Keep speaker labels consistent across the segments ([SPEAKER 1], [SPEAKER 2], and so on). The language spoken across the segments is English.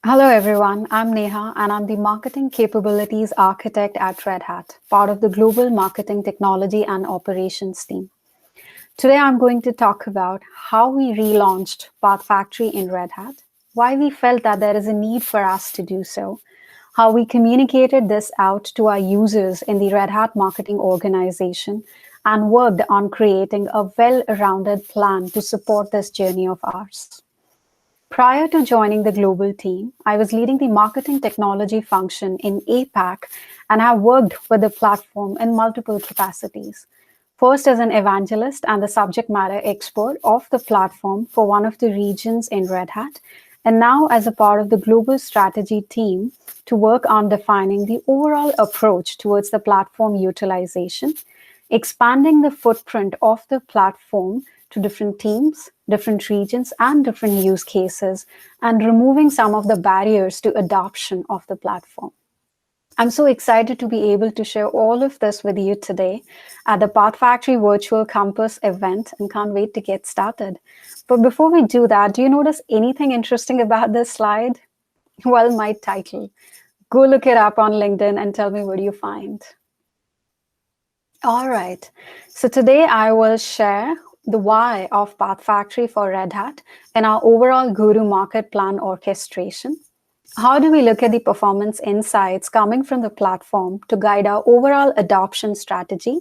[SPEAKER 1] Hello everyone, I'm Neha and I'm the Marketing Capabilities Architect at Red Hat, part of the Global Marketing Technology and Operations team. Today I'm going to talk about how we relaunched PathFactory in Red Hat, why we felt that there is a need for us to do so, how we communicated this out to our users in the Red Hat marketing organization, and worked on creating a well-rounded plan to support this journey of ours. Prior to joining the global team, I was leading the marketing technology function in APAC and have worked with the platform in multiple capacities. First, as an evangelist and the subject matter expert of the platform for one of the regions in Red Hat, and now as a part of the global strategy team to work on defining the overall approach towards the platform utilization, expanding the footprint of the platform to different teams, different regions, and different use cases, and removing some of the barriers to adoption of the platform. I'm so excited to be able to share all of this with you today at the PathFactory Virtual Campus event and can't wait to get started. But before we do that, do you notice anything interesting about this slide? Well, my title. Go look it up on LinkedIn and tell me what you find. All right. So today I will share the why of PathFactory for Red Hat and our overall go-to-market plan orchestration. How do we look at the performance insights coming from the platform to guide our overall adoption strategy?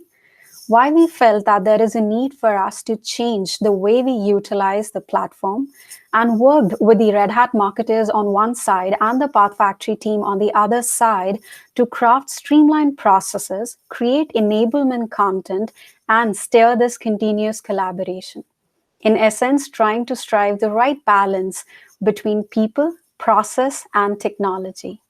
[SPEAKER 1] Why we felt that there is a need for us to change the way we utilize the platform and worked with the Red Hat marketers on one side and the PathFactory team on the other side to craft streamlined processes, create enablement content, and steer this continuous collaboration. In essence, trying to strive the right balance between people, process, and technology.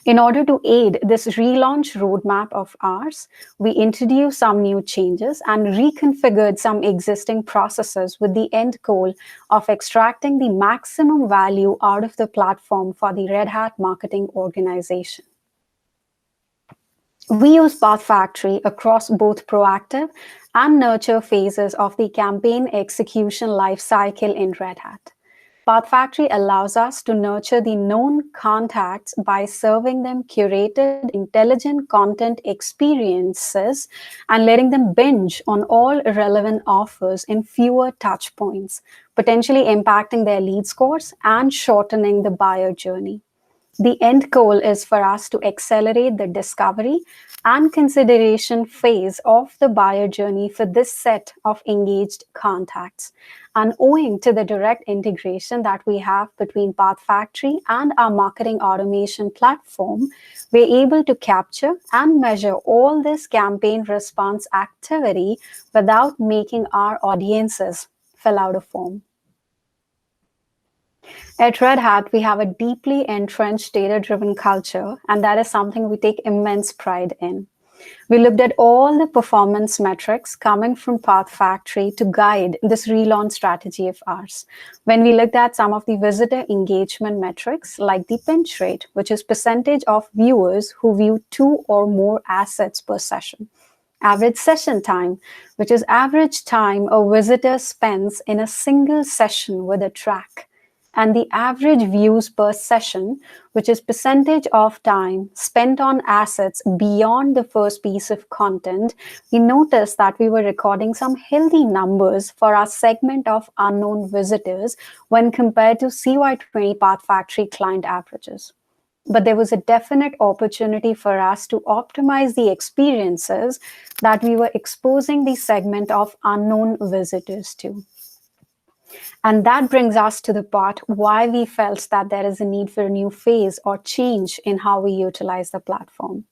[SPEAKER 1] In order to aid this relaunch roadmap of ours, we introduced some new changes and reconfigured some existing processes with the end goal of extracting the maximum value out of the platform for the Red Hat marketing organization. We use PathFactory across both proactive and nurture phases of the campaign execution lifecycle in Red Hat. PathFactory allows us to nurture the known contacts by serving them curated, intelligent content experiences and letting them binge on all relevant offers in fewer touch points, potentially impacting their lead scores and shortening the buyer journey. The end goal is for us to accelerate the discovery and consideration phase of the buyer journey for this set of engaged contacts. And owing to the direct integration that we have between PathFactory and our marketing automation platform, we're able to capture and measure all this campaign response activity without making our audiences fill out a form. At Red Hat, we have a deeply entrenched data-driven culture, and that is something we take immense pride in. We looked at all the performance metrics coming from PathFactory to guide this relaunch strategy of ours. When we looked at some of the visitor engagement metrics, like the pinch rate, which is percentage of viewers who view 2 or more assets per session. Average session time, which is average time a visitor spends in a single session with a track. And the average views per session, which is percentage of time spent on assets beyond the first piece of content, we noticed that we were recording some healthy numbers for our segment of unknown visitors when compared to CY20 PathFactory client averages. But there was a definite opportunity for us to optimize the experiences that we were exposing the segment of unknown visitors to. And that brings us to the part why we felt that there is a need for a new phase or change in how we utilize the platform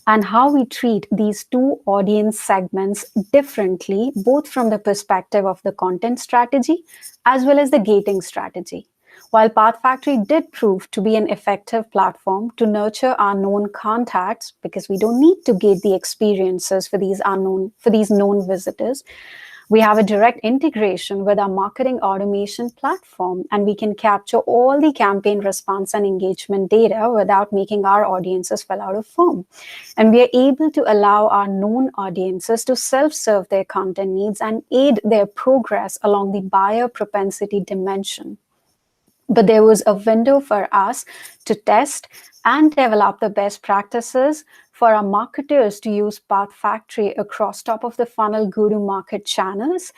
[SPEAKER 1] and how we treat these two audience segments differently, both from the perspective of the content strategy as well as the gating strategy. While PathFactory did prove to be an effective platform to nurture our known contacts, because we don't need to gate the experiences for these known visitors, we have a direct integration with our marketing automation platform, and we can capture all the campaign response and engagement data without making our audiences fill out a form. And we are able to allow our known audiences to self-serve their content needs and aid their progress along the buyer propensity dimension. But there was a window for us to test and develop the best practices for our marketers to use PathFactory across top of the funnel go-to-market channels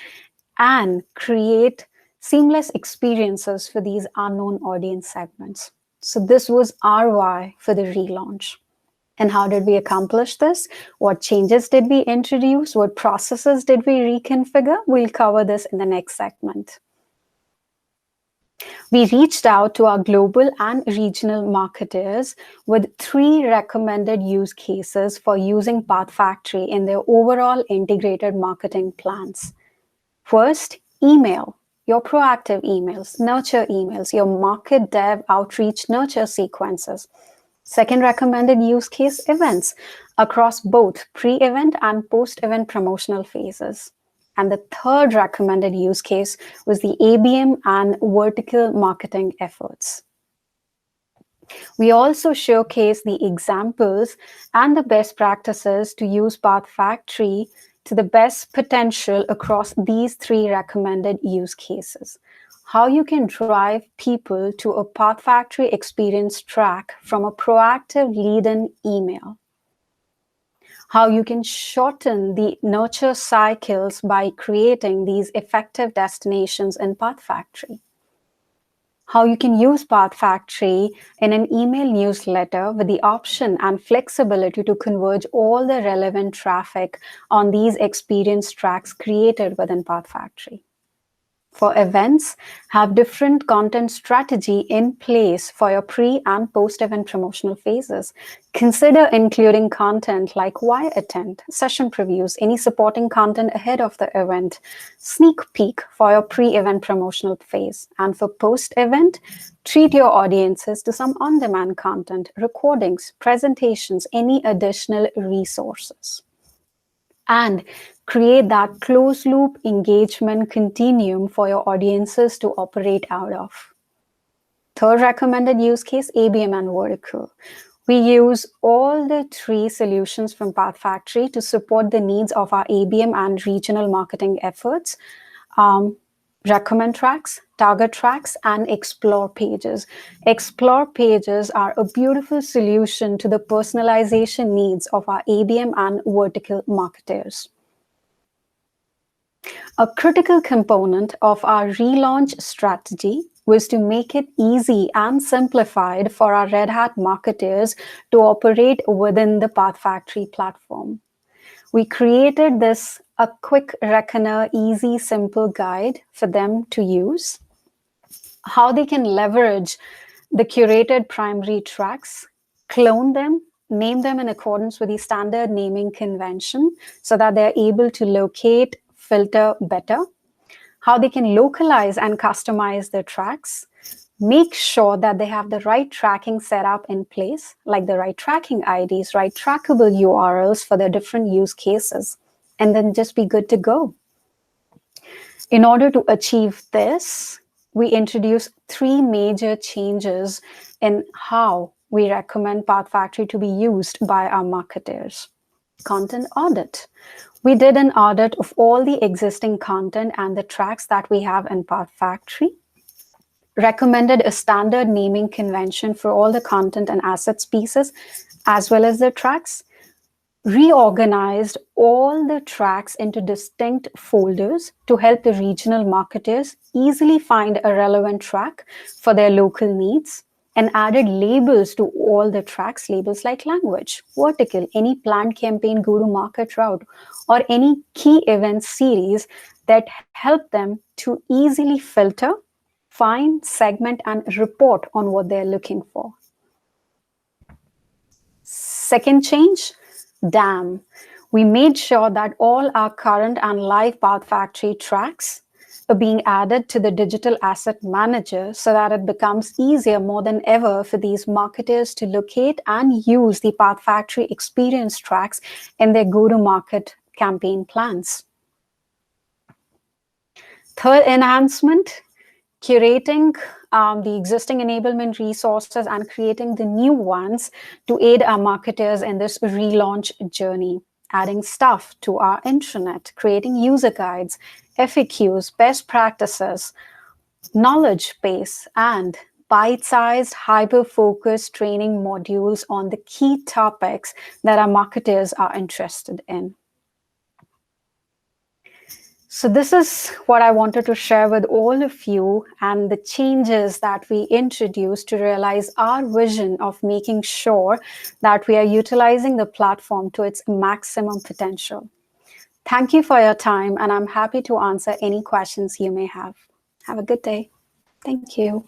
[SPEAKER 1] and create seamless experiences for these unknown audience segments. So this was our why for the relaunch. And how did we accomplish this? What changes did we introduce? What processes did we reconfigure? We'll cover this in the next segment. We reached out to our global and regional marketers with 3 recommended use cases for using PathFactory in their overall integrated marketing plans. First, email, your proactive emails, nurture emails, your market dev outreach nurture sequences. Second recommended use case, events across both pre-event and post-event promotional phases. And the third recommended use case was the ABM and vertical marketing efforts. We also showcase the examples and the best practices to use PathFactory to the best potential across these 3 recommended use cases. How you can drive people to a PathFactory experience track from a proactive lead-in email. How you can shorten the nurture cycles by creating these effective destinations in PathFactory. How you can use PathFactory in an email newsletter with the option and flexibility to converge all the relevant traffic on these experience tracks created within PathFactory. For events, have different content strategy in place for your pre- and post-event promotional phases. Consider including content like why attend, session previews, any supporting content ahead of the event, sneak peek for your pre-event promotional phase. And for post-event, treat your audiences to some on-demand content, recordings, presentations, any additional resources. And create that closed loop engagement continuum for your audiences to operate out of. Third recommended use case, ABM and vertical. We use all the 3 solutions from PathFactory to support the needs of our ABM and regional marketing efforts. Recommend tracks, target tracks, and explore pages. Explore pages are a beautiful solution to the personalization needs of our ABM and vertical marketers. A critical component of our relaunch strategy was to make it easy and simplified for our Red Hat marketers to operate within the PathFactory platform. We created this a quick reckoner, easy, simple guide for them to use, how they can leverage the curated primary tracks, clone them, name them in accordance with the standard naming convention so that they're able to locate, filter better, how they can localize and customize their tracks, make sure that they have the right tracking setup in place, like the right tracking IDs, right trackable URLs for their different use cases, and then just be good to go. In order to achieve this, we introduced 3 major changes in how we recommend PathFactory to be used by our marketers. Content audit. We did an audit of all the existing content and the tracks that we have in PathFactory, recommended a standard naming convention for all the content and assets pieces, as well as the tracks, reorganized all the tracks into distinct folders to help the regional marketers easily find a relevant track for their local needs, and added labels to all the tracks, labels like language, vertical, any planned campaign go-to-market route, or any key event series that help them to easily filter, find, segment, and report on what they're looking for. Second change, DAM. We made sure that all our current and live PathFactory tracks are being added to the digital asset manager so that it becomes easier more than ever for these marketers to locate and use the PathFactory experience tracks in their go-to-market campaign plans. Third enhancement, curating the existing enablement resources and creating the new ones to aid our marketers in this relaunch journey. Adding stuff to our intranet, creating user guides, FAQs, best practices, knowledge base, and bite-sized, hyper-focused training modules on the key topics that our marketers are interested in. So this is what I wanted to share with all of you, and the changes that we introduced to realize our vision of making sure that we are utilizing the platform to its maximum potential. Thank you for your time, and I'm happy to answer any questions you may have. Have a good day. Thank you.